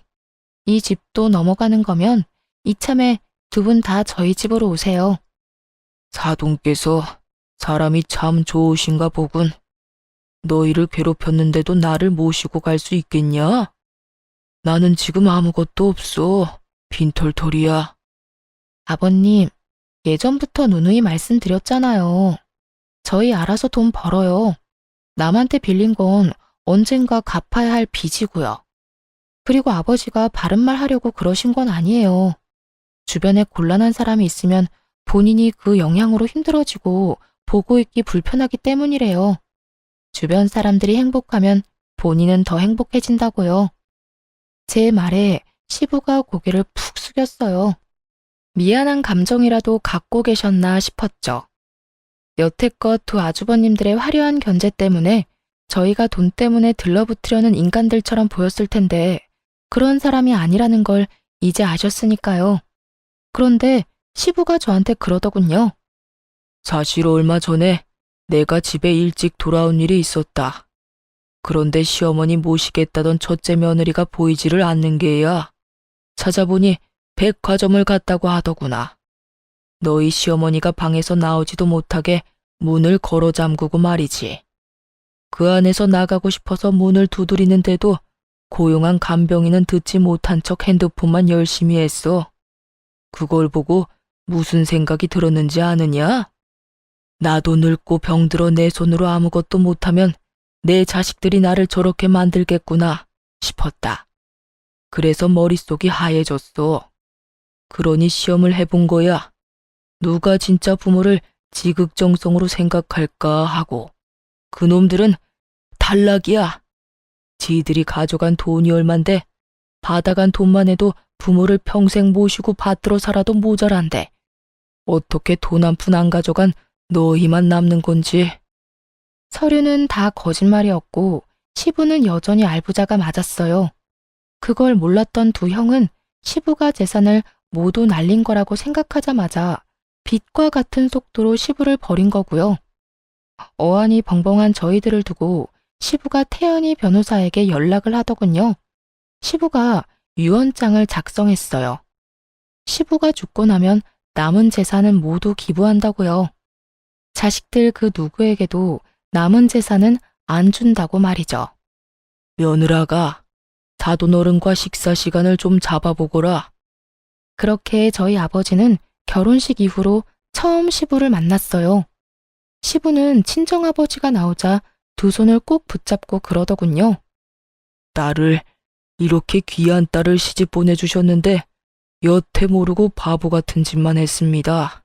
A: 이 집도 넘어가는 거면 이참에 두 분 다 저희 집으로 오세요.
C: 사돈께서 사람이 참 좋으신가 보군. 너희를 괴롭혔는데도 나를 모시고 갈 수 있겠냐? 나는 지금 아무것도 없어. 빈털털이야.
A: 아버님, 예전부터 누누이 말씀드렸잖아요. 저희 알아서 돈 벌어요. 남한테 빌린 건 언젠가 갚아야 할 빚이고요. 그리고 아버지가 바른 말 하려고 그러신 건 아니에요. 주변에 곤란한 사람이 있으면 본인이 그 영향으로 힘들어지고 보고 있기 불편하기 때문이래요. 주변 사람들이 행복하면 본인은 더 행복해진다고요. 제 말에 시부가 고개를 푹 숙였어요. 미안한 감정이라도 갖고 계셨나 싶었죠. 여태껏 두 아주버님들의 화려한 견제 때문에 저희가 돈 때문에 들러붙으려는 인간들처럼 보였을 텐데 그런 사람이 아니라는 걸 이제 아셨으니까요. 그런데 시부가 저한테 그러더군요.
C: 사실 얼마 전에 내가 집에 일찍 돌아온 일이 있었다. 그런데 시어머니 모시겠다던 첫째 며느리가 보이지를 않는 게야. 찾아보니 백화점을 갔다고 하더구나. 너희 시어머니가 방에서 나오지도 못하게 문을 걸어 잠그고 말이지. 그 안에서 나가고 싶어서 문을 두드리는데도 고용한 간병인은 듣지 못한 척 핸드폰만 열심히 했어. 그걸 보고 무슨 생각이 들었는지 아느냐? 나도 늙고 병들어 내 손으로 아무것도 못하면 내 자식들이 나를 저렇게 만들겠구나 싶었다. 그래서 머릿속이 하얘졌어. 그러니 시험을 해본 거야. 누가 진짜 부모를 지극정성으로 생각할까 하고. 그놈들은 탈락이야. 지들이 가져간 돈이 얼만데 받아간 돈만 해도 부모를 평생 모시고 받들어 살아도 모자란데 어떻게 돈 한 푼 안 가져간 너희만 남는 건지.
A: 서류는 다 거짓말이었고 시부는 여전히 알부자가 맞았어요. 그걸 몰랐던 두 형은 시부가 재산을 모두 날린 거라고 생각하자마자 빛과 같은 속도로 시부를 버린 거고요. 어안이 벙벙한 저희들을 두고 시부가 태연이 변호사에게 연락을 하더군요. 시부가 유언장을 작성했어요. 시부가 죽고 나면 남은 재산은 모두 기부한다고요. 자식들 그 누구에게도 남은 재산은 안 준다고 말이죠.
C: 며느라가 사돈어른과 식사 시간을 좀 잡아보거라.
A: 그렇게 저희 아버지는 결혼식 이후로 처음 시부를 만났어요. 시부는 친정아버지가 나오자 두 손을 꼭 붙잡고 그러더군요.
C: 딸을, 이렇게 귀한 딸을 시집 보내주셨는데 여태 모르고 바보 같은 짓만 했습니다.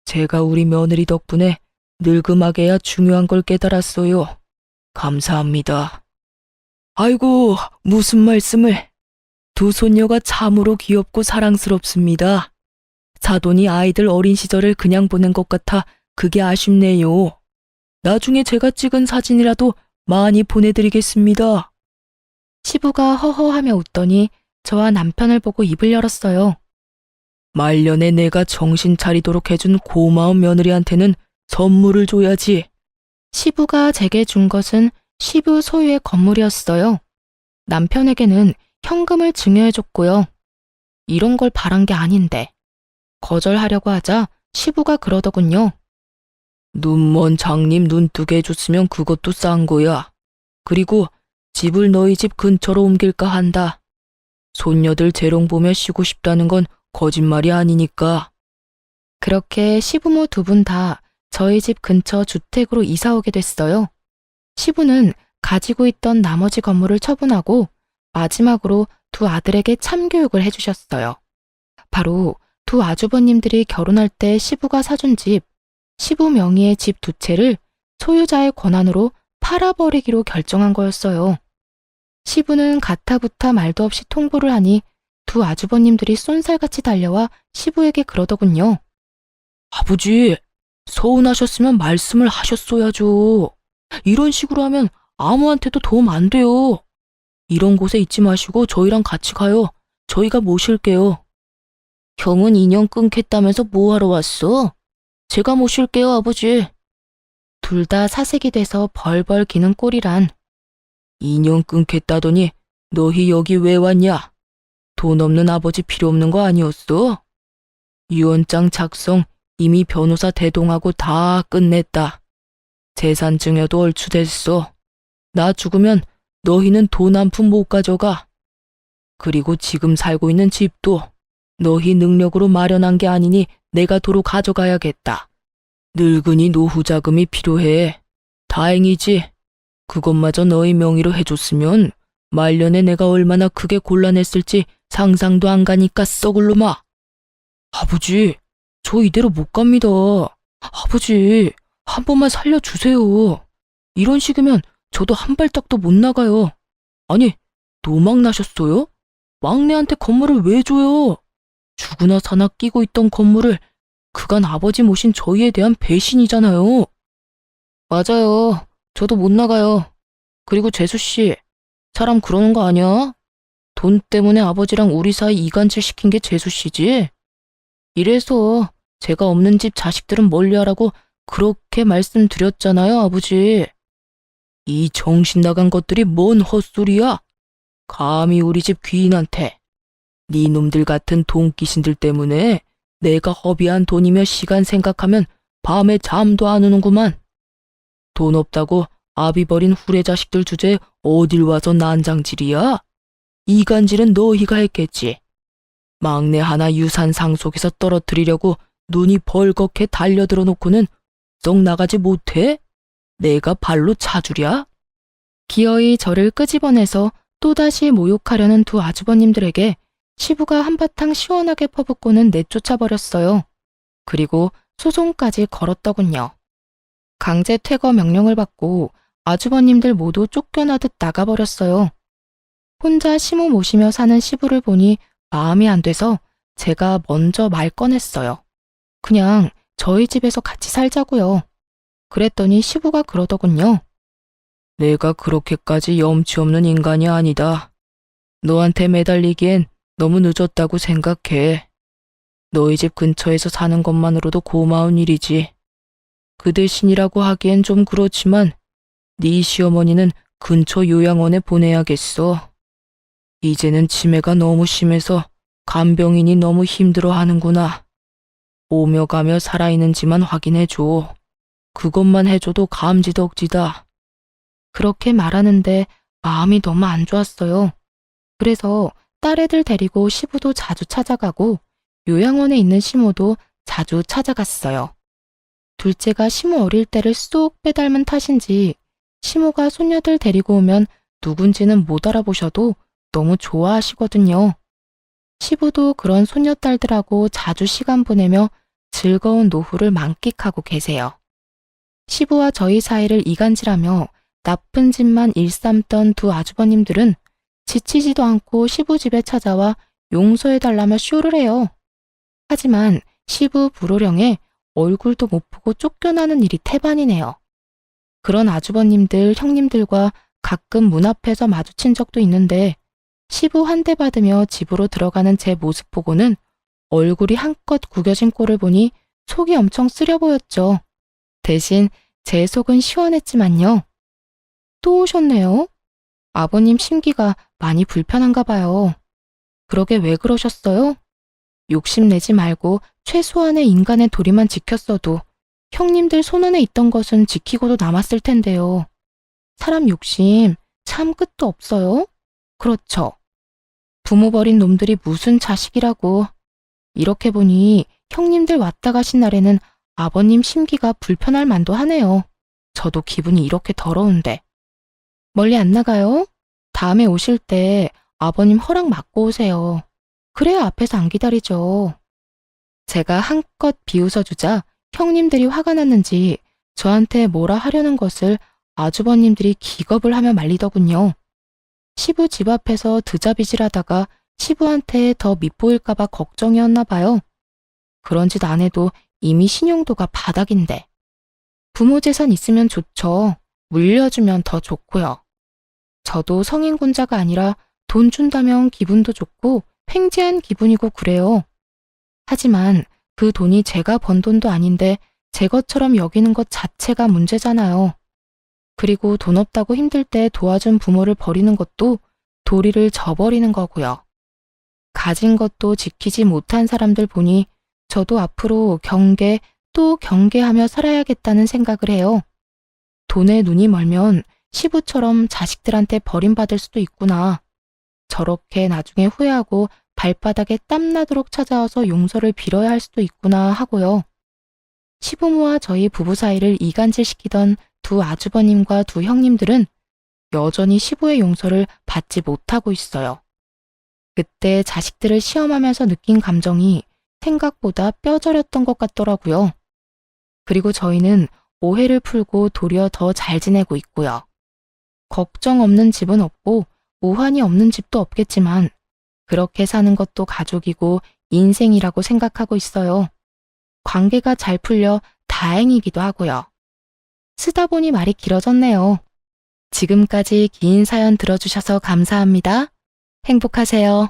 C: 제가 우리 며느리 덕분에 늙음하게야 중요한 걸 깨달았어요. 감사합니다. 아이고, 무슨 말씀을. 두 손녀가 참으로 귀엽고 사랑스럽습니다. 사돈이 아이들 어린 시절을 그냥 보낸 것 같아 그게 아쉽네요. 나중에 제가 찍은 사진이라도 많이 보내드리겠습니다.
A: 시부가 허허하며 웃더니 저와 남편을 보고 입을 열었어요.
C: 말년에 내가 정신 차리도록 해준 고마운 며느리한테는 선물을 줘야지.
A: 시부가 제게 준 것은 시부 소유의 건물이었어요. 남편에게는 현금을 증여해줬고요. 이런 걸 바란 게 아닌데 거절하려고 하자 시부가 그러더군요.
C: 눈먼 장님 눈뜨게 해줬으면 그것도 싼 거야. 그리고 집을 너희 집 근처로 옮길까 한다. 손녀들 재롱 보며 쉬고 싶다는 건 거짓말이 아니니까.
A: 그렇게 시부모 두 분 다 저희 집 근처 주택으로 이사 오게 됐어요. 시부는 가지고 있던 나머지 건물을 처분하고 마지막으로 두 아들에게 참교육을 해주셨어요. 바로 두 아주버님들이 결혼할 때 시부가 사준 집, 시부 명의의 집 두 채를 소유자의 권한으로 팔아버리기로 결정한 거였어요. 시부는 가타부타 말도 없이 통보를 하니 두 아주버님들이 쏜살같이 달려와 시부에게 그러더군요.
C: 아버지, 서운하셨으면 말씀을 하셨어야죠. 이런 식으로 하면 아무한테도 도움 안 돼요. 이런 곳에 있지 마시고 저희랑 같이 가요. 저희가 모실게요. 형은 인연 끊겠다면서 뭐하러 왔어? 제가 모실게요, 아버지.
A: 둘 다 사색이 돼서 벌벌 기는 꼴이란.
C: 인연 끊겠다더니 너희 여기 왜 왔냐? 돈 없는 아버지 필요 없는 거 아니었어? 유언장 작성 이미 변호사 대동하고 다 끝냈다. 재산 증여도 얼추 됐어. 나 죽으면 너희는 돈 한 푼 못 가져가. 그리고 지금 살고 있는 집도 너희 능력으로 마련한 게 아니니 내가 도로 가져가야겠다. 늙은이 노후 자금이 필요해. 다행이지. 그것마저 너희 명의로 해줬으면 말년에 내가 얼마나 크게 곤란했을지 상상도 안 가니까 썩을 놈아. 아버지, 저 이대로 못 갑니다. 아버지, 한 번만 살려주세요. 이런 식이면 저도 한 발짝도 못 나가요. 아니, 노망 나셨어요? 막내한테 건물을 왜 줘요? 죽으나 사나 끼고 있던 건물을 그간 아버지 모신 저희에 대한 배신이잖아요. 맞아요. 저도 못 나가요. 그리고 재수씨, 사람 그러는 거 아니야? 돈 때문에 아버지랑 우리 사이 이간질 시킨 게 재수씨지? 이래서 제가 없는 집 자식들은 멀리하라고 그렇게 말씀드렸잖아요, 아버지. 이 정신 나간 것들이 뭔 헛소리야? 감히 우리 집 귀인한테. 네 놈들 같은 돈귀신들 때문에 내가 허비한 돈이며 시간 생각하면 밤에 잠도 안 오는구만. 돈 없다고 아비 버린 후레 자식들 주제에 어딜 와서 난장질이야? 이간질은 너희가 했겠지. 막내 하나 유산 상속에서 떨어뜨리려고 눈이 벌겋게 달려들어 놓고는 썩 나가지 못해? 내가 발로 차주랴?
A: 기어이 저를 끄집어내서 또다시 모욕하려는 두 아주버님들에게 시부가 한바탕 시원하게 퍼붓고는 내쫓아버렸어요. 그리고 소송까지 걸었더군요. 강제 퇴거 명령을 받고 아주버님들 모두 쫓겨나듯 나가버렸어요. 혼자 시모 모시며 사는 시부를 보니 마음이 안 돼서 제가 먼저 말 꺼냈어요. 그냥 저희 집에서 같이 살자고요. 그랬더니 시부가 그러더군요.
C: 내가 그렇게까지 염치 없는 인간이 아니다. 너한테 매달리기엔 너무 늦었다고 생각해. 너희 집 근처에서 사는 것만으로도 고마운 일이지. 그 대신이라고 하기엔 좀 그렇지만 네 시어머니는 근처 요양원에 보내야겠어. 이제는 치매가 너무 심해서 간병인이 너무 힘들어하는구나. 오며 가며 살아있는지만 확인해줘. 그것만 해줘도 감지덕지다.
B: 그렇게 말하는데 마음이 너무 안 좋았어요. 그래서 딸애들 데리고 시부도 자주 찾아가고 요양원에 있는 시모도 자주 찾아갔어요. 둘째가 시모 어릴 때를 쏙 빼닮은 탓인지 시모가 손녀들 데리고 오면 누군지는 못 알아보셔도 너무 좋아하시거든요. 시부도 그런 손녀딸들하고 자주 시간 보내며 즐거운 노후를 만끽하고 계세요. 시부와 저희 사이를 이간질하며 나쁜 짓만 일삼던 두 아주버님들은 지치지도 않고 시부 집에 찾아와 용서해달라며 쇼를 해요. 하지만 시부 불호령에 얼굴도 못 보고 쫓겨나는 일이 태반이네요. 그런 아주버님들, 형님들과 가끔 문 앞에서 마주친 적도 있는데 시부 한 대 받으며 집으로 들어가는 제 모습 보고는 얼굴이 한껏 구겨진 꼴을 보니 속이 엄청 쓰려 보였죠. 대신 제 속은 시원했지만요. 또 오셨네요. 아버님 심기가 많이 불편한가 봐요. 그러게 왜 그러셨어요? 욕심내지 말고 최소한의 인간의 도리만 지켰어도 형님들 손안에 있던 것은 지키고도 남았을 텐데요. 사람 욕심 참 끝도 없어요. 그렇죠. 부모 버린 놈들이 무슨 자식이라고. 이렇게 보니 형님들 왔다 가신 날에는 아버님 심기가 불편할 만도 하네요. 저도 기분이 이렇게 더러운데. 멀리 안 나가요? 다음에 오실 때 아버님 허락 받고 오세요. 그래야 앞에서 안 기다리죠. 제가 한껏 비웃어주자 형님들이 화가 났는지 저한테 뭐라 하려는 것을 아주버님들이 기겁을 하며 말리더군요. 시부 집 앞에서 드자비질하다가 시부한테 더 밉보일까봐 걱정이었나 봐요. 그런 짓 안 해도 이미 신용도가 바닥인데. 부모 재산 있으면 좋죠. 물려주면 더 좋고요. 저도 성인군자가 아니라 돈 준다면 기분도 좋고 횡재한 기분이고 그래요. 하지만 그 돈이 제가 번 돈도 아닌데 제 것처럼 여기는 것 자체가 문제잖아요. 그리고 돈 없다고 힘들 때 도와준 부모를 버리는 것도 도리를 저버리는 거고요. 가진 것도 지키지 못한 사람들 보니 저도 앞으로 경계 또 경계하며 살아야겠다는 생각을 해요. 돈에 눈이 멀면 시부처럼 자식들한테 버림받을 수도 있구나. 저렇게 나중에 후회하고 발바닥에 땀나도록 찾아와서 용서를 빌어야 할 수도 있구나 하고요. 시부모와 저희 부부 사이를 이간질시키던 두 아주버님과 두 형님들은 여전히 시부의 용서를 받지 못하고 있어요. 그때 자식들을 시험하면서 느낀 감정이 생각보다 뼈저렸던 것 같더라고요. 그리고 저희는 오해를 풀고 도리어 더 잘 지내고 있고요. 걱정 없는 집은 없고 오한이 없는 집도 없겠지만 그렇게 사는 것도 가족이고 인생이라고 생각하고 있어요. 관계가 잘 풀려 다행이기도 하고요. 쓰다 보니 말이 길어졌네요. 지금까지 긴 사연 들어주셔서 감사합니다. 행복하세요.